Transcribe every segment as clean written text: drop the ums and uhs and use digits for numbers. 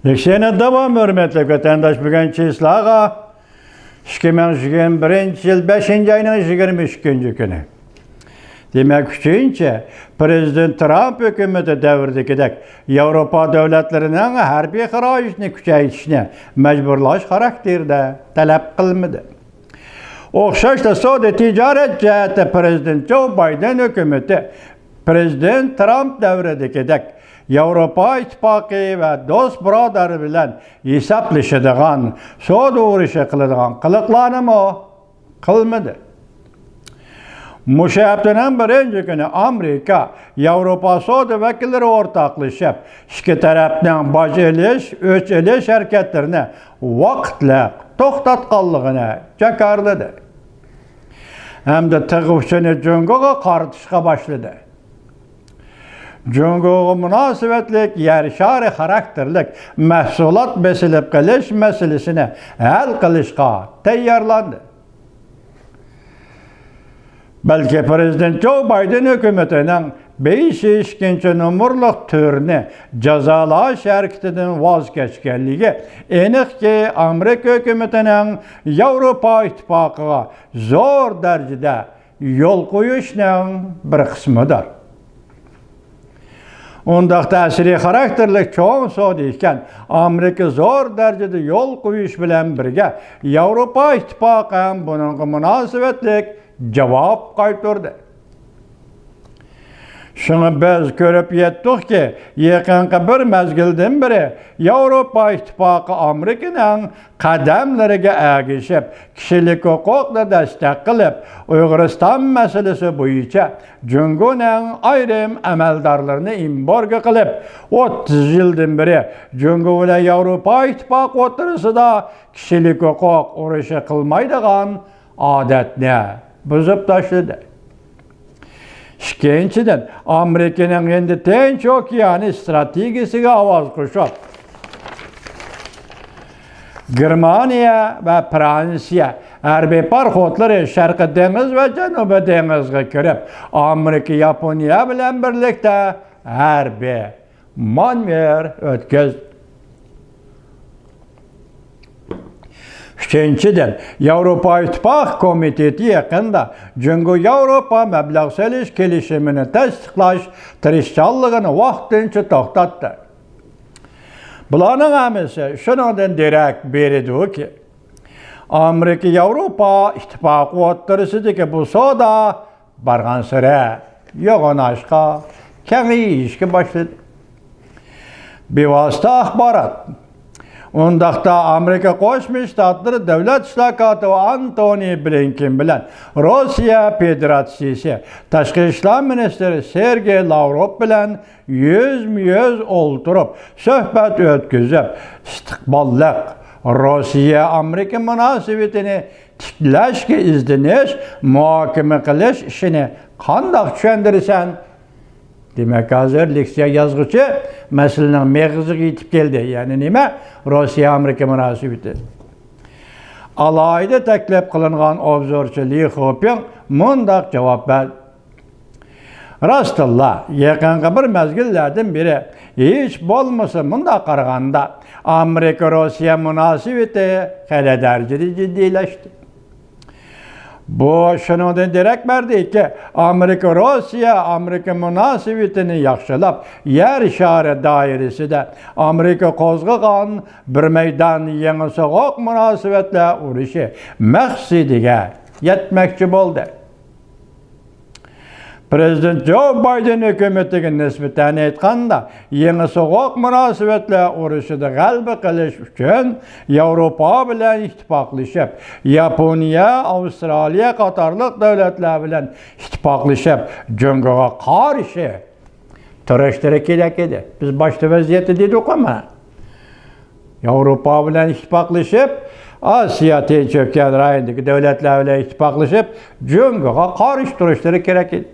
Yekşene devam hürmetli vatandaş bugün çislağa 2021 yıl 5. ayının 22. günü. Demek üçüncü, Prezident Trump hükümeti devirdikidek Avrupa devletlerinin harbiy xarajını küçeytişine mecburlaş karakterde talep kılmadı. Oxşaşda sode ticaret cihette Prezident Joe Biden hükümeti Prezident Trump devridikidek Avrupa İttifakı ve dost birodari bilen hisoblashadigan, savdo urushi qiladigan qiliqlarni qilmadi. Mushu haftaning birinchi kuni Amerika, Avrupa savdo vakillari o'rtoqlashib, ikki tarafning boj elish, o'ch elish harakatlarini vaqtli to'xtatganligini jakarladi. Hamda tig'uvchini Jungoga qaratishga boshladi. Jungoga munosabatlik yer shari xarakterlik mahsulot besilib qilish masalasini hal qilishga tayyorlandi. Belki Prezident Joe Biden hükümetining 5-2 numurliq türni jazolash harakatidan voz kechganligi aniqki Amerika hükümetining Avrupa İttifoqiga zo'r darajada yo'l qo'yishning bir qismidir. Undaq ta'siriy xarakterlik cho'ng savdo ekan, Amerika zo'r darajada yo'l qo'yish bilan birga Avrupa İttifoqi ham buningga munosabatlik javob qaytardi. Shuni biz ko'rib yetdikki, yaqinqi bir mezgildan beri Avrupa İttifoqi Amerikaning qadamlariga ergashib, kishilik huquqni dastak qilib, Uyg'uriston masalasi bo'yicha Jungoning ayrim amaldorlarini embargo qilib, 30 yildan beri Jungo bilan Avrupa İttifoqi o'rtasida kishilik huquq urushi qilmaydigan odatni buzib tashladi. İkinchidan, Amerikaning endi Tinch okeani strategiyasiga ovoz qo'shib, Germaniya va Fransiya harbiy parxodlari Sharqiy dengiz va Janubiy dengizga kirib, Amerika Yaponiya bilan birlikda harbiy manevr o'tkazdi. Üçüncüden, Avrupa İttifaqı Komiteti yaqında Jungo Avrupa mablag' solish kelishimini tasdiqlash tirishchanligini vaqtincha to'xtatdi. Bularning hammasi shundan derak beradi-ki, Amerika Avrupa İttifaqi o'rtasidagi bu savdo bargan sari yo'g'onashga, kengayishga boshladi. Bevosita axborot Undaqda Amerika Qo'shma Shtatlari davlat ishloqoti Antony Blinken bilan Rossiya Federatsiyasi Tashqi ishlar ministri Sergey Lavrov bilan yüz o'ltirib suhbat o'tkazib, istiqbolliq Rossiya Amerika munosabatini tiklashga izlanish, muhokama qilish ishini qanday tushundirsan? Demek hozir leksiya yozuvchi masalaning meg'iziga yetib keldi. Ya'ni nima? Rossiya Amerika munosabati. Alayda taklif qilingan obzorchi Li Xoping mundaq javob berdi. Rostilla, yaqinqi bir mezgillardan beri hech bo'lmasa mundaq qaraganda Amerika Rossiya munosabati hali darajada jiddiylashdi. Bu shundan derak berdiki, Amerika Rossiya Amerika munosabatini yaxshilab, yer shari doirasida Amerika qo'zg'agan bir maydon yangi so'g'oq munosabatlar urushi maqsadiga yetmoqchi bo'ldi. Prezident Joe Biden hükümetiga nisbatan aytganda, yangi so'g'oq munosabatlar urushida g'alaba qilish uchun Avrupa bilan ittifoqlashib, Yaponiya, Avstraliya qatorliq davlatlar bilan ittifoqlashib, Jungoga qarshi turishlar kerak edi. Biz boshqa vaziyatda dedik-ku. Avrupa bilan ittifoqlashib, Osiyo Tinch okean rayonidagi davlatlar bilan ittifoqlashib, Jungoga qarshi turishlar kerak edi.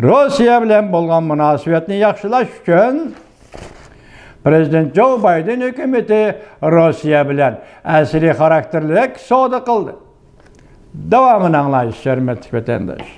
Rossiya bilan bo'lgan munosabatni yaxshilash uchun Prezident Joe Biden hükümeti Rossiya bilan asriy xarakterlik savdo qildi. Davomini anglash, hurmatli vatandosh.